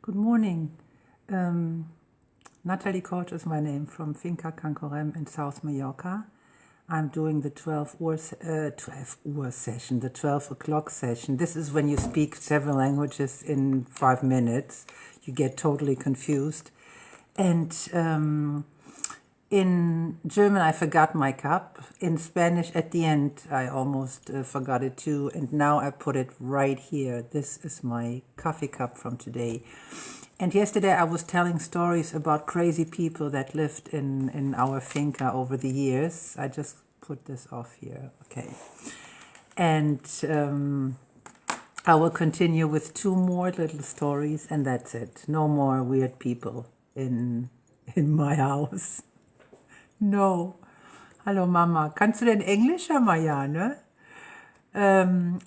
Good morning. Natalie Koch is my name from Finca Cancorem in South Mallorca. I'm doing the 12 session, the 12 o'clock session. This is when you speak several languages in 5 minutes. You get totally confused. And in German, I forgot my cup. In Spanish, at the end, I almost forgot it too. And now I put it right here. This is my coffee cup from today. And yesterday I was telling stories about crazy people that lived in our finca over the years. I just put this off here. Okay. And I will continue with 2 more little stories, and that's it. No more weird people in my house. No. Hallo Mama. Kannst du denn Englisch, Marianne?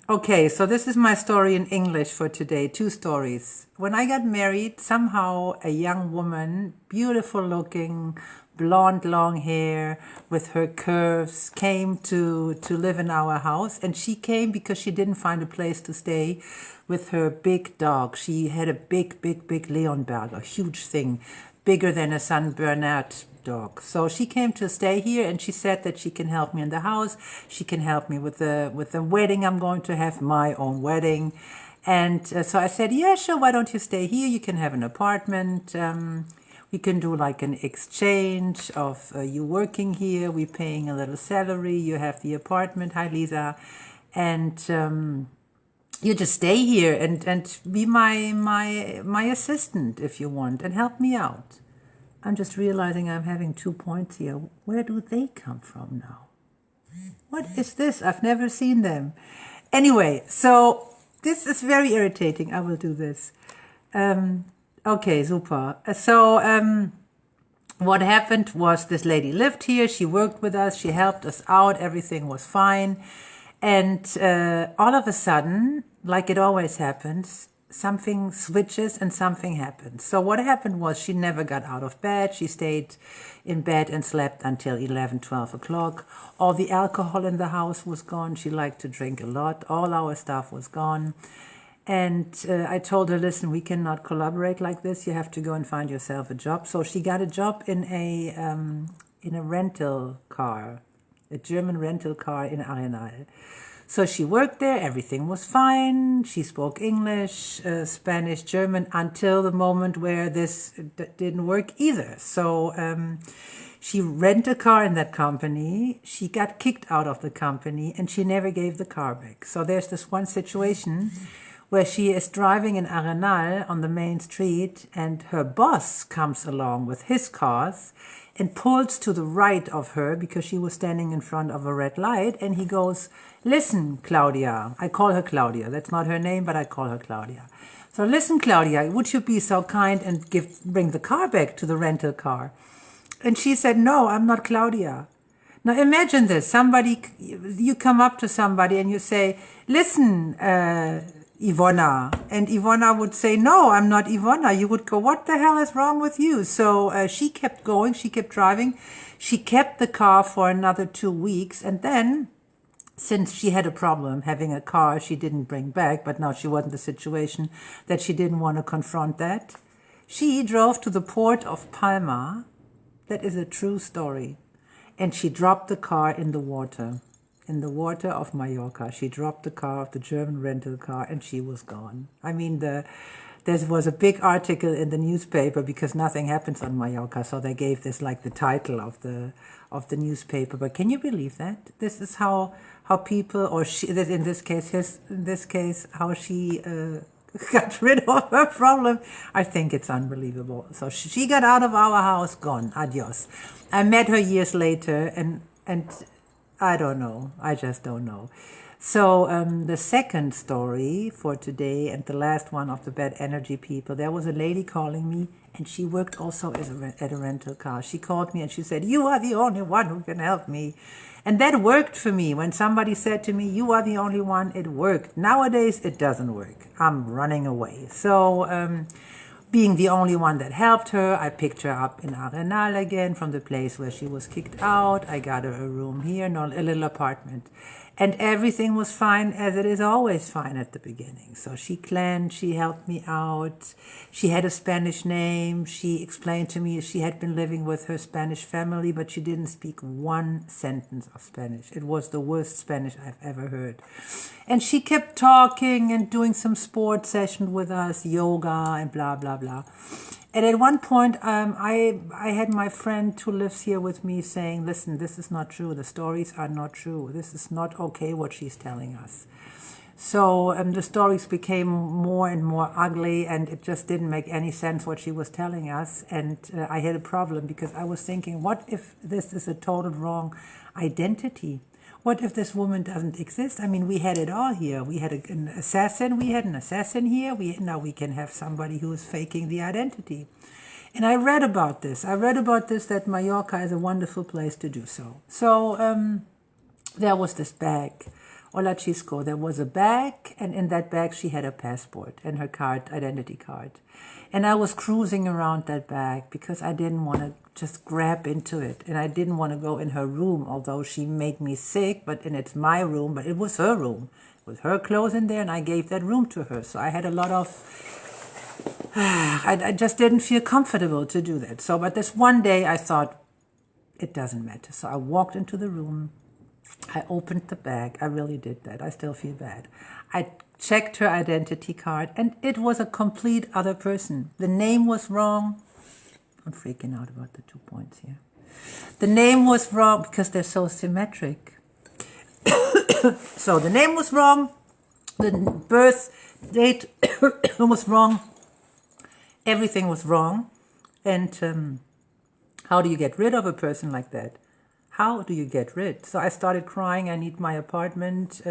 Okay, so this is my story in English for today. 2 stories. When I got married, somehow a young woman, beautiful looking, blonde long hair with her curves, came to live in our house. And she came because she didn't find a place to stay with her big dog. She had a big Leonberg, a huge thing, bigger than a San Bernard dog. So she came to stay here, and she said that she can help me in the house. She can help me with the wedding I'm going to have, my own wedding. And so I said, yeah, sure, why don't you stay here? You can have an apartment. We can do like an exchange of you working here, we paying a little salary, you have the apartment. Hi, Lisa. And you just stay here and be my assistant if you want, and help me out. I'm just realizing I'm having 2 points here. Where do they come from now? What is this? I've never seen them. Anyway, so this is very irritating. I will do this. Okay, super. So what happened was this lady lived here. She worked with us. She helped us out. Everything was fine. And all of a sudden, like it always happens, something switches and something happens. So what happened was she never got out of bed. She stayed in bed and slept until 11, 12 o'clock. All the alcohol in the house was gone. She liked to drink a lot. All our stuff was gone. And I told her, listen, we cannot collaborate like this. You have to go and find yourself a job. So she got a job in a rental car, a German rental car in Arenal. So she worked there, everything was fine. She spoke English, Spanish, German, until the moment where this didn't work either. So she rented a car in that company. She got kicked out of the company, and she never gave the car back. So there's this one situation where she is driving in Arenal on the main street, and her boss comes along with his cars and pulls to the right of her because she was standing in front of a red light, and he goes, listen, Claudia. I call her Claudia. That's not her name, but I call her Claudia. So listen, Claudia, would you be so kind and bring the car back to the rental car? And she said, no, I'm not Claudia. Now imagine this. You come up to somebody and you say, listen, Ivona. And Ivona would say, no, I'm not Ivona. You would go, what the hell is wrong with you? So she kept going. She kept driving. She kept the car for another 2 weeks. And then, since she had a problem having a car she didn't bring back, but now she was in the situation that she didn't want to confront that, she drove to the port of Palma. That is a true story. And she dropped the car in the water of Mallorca. She dropped the car of the German rental car, and she was gone. I mean, there was a big article in the newspaper because nothing happens on Mallorca, so they gave this like the title of the newspaper. But can you believe that? This is how people, or she, in this case, how she got rid of her problem. I think it's unbelievable. So she got out of our house, gone. Adios. I met her years later, and I don't know. I just don't know. So the second story for today, and the last one of the bad energy people, there was a lady calling me, and she worked also at a rental car. She called me and she said, you are the only one who can help me. And that worked for me. When somebody said to me, you are the only one, it worked. Nowadays, it doesn't work. I'm running away. So Being the only one that helped her, I picked her up in Arenal again from the place where she was kicked out. I got her a room here, a little apartment. And everything was fine, as it is always fine at the beginning. So she cleansed, she helped me out. She had a Spanish name. She explained to me she had been living with her Spanish family, but she didn't speak one sentence of Spanish. It was the worst Spanish I've ever heard. And she kept talking and doing some sport session with us, yoga and blah, blah, blah. And at one point, I had my friend who lives here with me saying, listen, this is not true. The stories are not true. This is not okay what she's telling us. So the stories became more and more ugly, and it just didn't make any sense what she was telling us. And I had a problem because I was thinking, what if this is a total wrong identity? What if this woman doesn't exist? I mean, we had it all here. We had an assassin. We had an assassin here. Now we can have somebody who is faking the identity. And I read about this. That Mallorca is a wonderful place to do so. So there was this bag. Hola Chisco, there was a bag, and in that bag she had a passport and her identity card. And I was cruising around that bag because I didn't want to just grab into it. And I didn't want to go in her room, although she made me sick, and it's my room, but it was her room. It was her clothes in there, and I gave that room to her. So I had a lot of... I just didn't feel comfortable to do that. So, but this one day I thought, it doesn't matter. So I walked into the room. I opened the bag. I really did that. I still feel bad. I checked her identity card, and it was a complete other person. The name was wrong. I'm freaking out about the 2 points here. The name was wrong because they're so symmetric. So the name was wrong. The birth date was wrong. Everything was wrong. And how do you get rid of a person like that? How do you get rid? So I started crying. I need my apartment.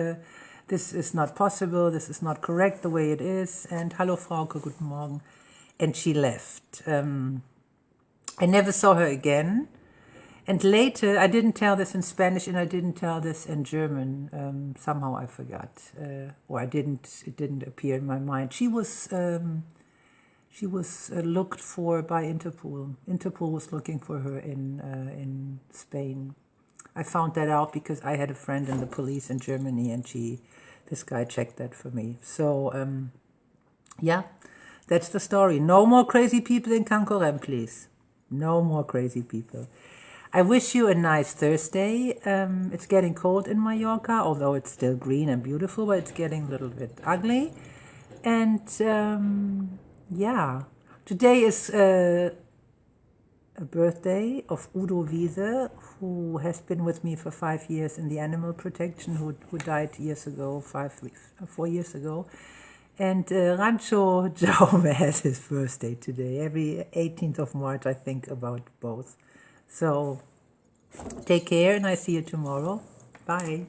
This is not possible. This is not correct the way it is. And hallo Frauke, guten Morgen. And she left. I never saw her again. And later, I didn't tell this in Spanish and I didn't tell this in German. Somehow I forgot. Or it didn't appear in my mind. She was looked for by Interpol. Interpol was looking for her in Spain. I found that out because I had a friend in the police in Germany, and this guy checked that for me. So yeah, that's the story. No more crazy people in Cancorem, please. No more crazy people. I wish you a nice Thursday. It's getting cold in Mallorca, although it's still green and beautiful, but it's getting a little bit ugly. And yeah, today is a birthday of Udo Wiese, who has been with me for 5 years in the animal protection, who died 4 years ago. And Rancho Jaume has his birthday today. Every 18th of March, I think about both. So take care, and I see you tomorrow. Bye.